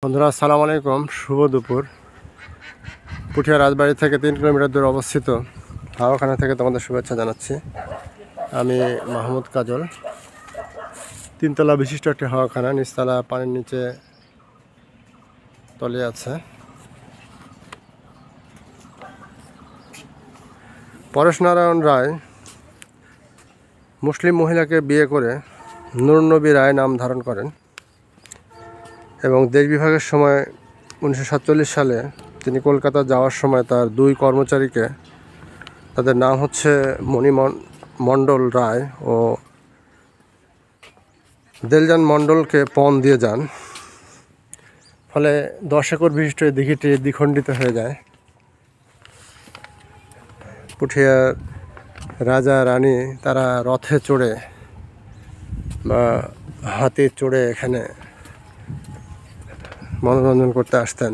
বন্ধুরা আসসালামু আলাইকুম, শুভ দুপুর। পুঠিয়া রাজবাড়ি থেকে 3 কিলোমিটার দূরে অবস্থিত হাওয়াখানা থেকে তোমাদের শুভেচ্ছা জানাচ্ছি। আমি মাহমুদ কাজল। 3 তলা বিশিষ্ট একটি হাওয়াখানা, নিচতলা পানির নিচে তলিয়ে আছে। পরেশনারায়ণ রায় মুসলিম মহিলাকে বিয়ে করে নূরনবী রায় নাম ধারণ করেন এবং দেশ বিভাগের সময় 1947 সালে তিনি কলকাতা যাওয়ার সময় তার 2 কর্মচারীকে, তাদের নাম হচ্ছে মণিমণ্ডল রায় ও দেলজান মণ্ডলকে পণ দিয়ে যান। ফলে 10 একর বিশিষ্ট এই দিঘিটি দ্বিখণ্ডিত হয়ে যায়। পুঠিয়ার রাজা রানী তারা রথে চড়ে বা হাতে চড়ে এখানে মনোরঞ্জন করতে আসতেন।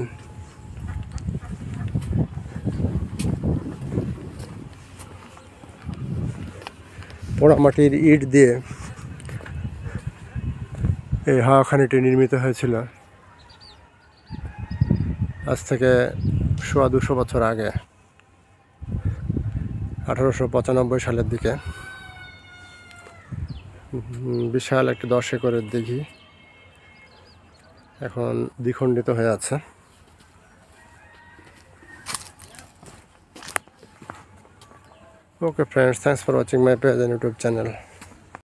পোড়ামাটির ইট দিয়ে এই হাওয়াখানিটি নির্মিত হয়েছিল আজ থেকে 250 বছর আগে, 1895 সালের দিকে। বিশাল একটি 10 একরের দিঘি এখন দ্বিখণ্ডিত হয়ে আছে। Okay friends, thanks for watching my page and YouTube channel.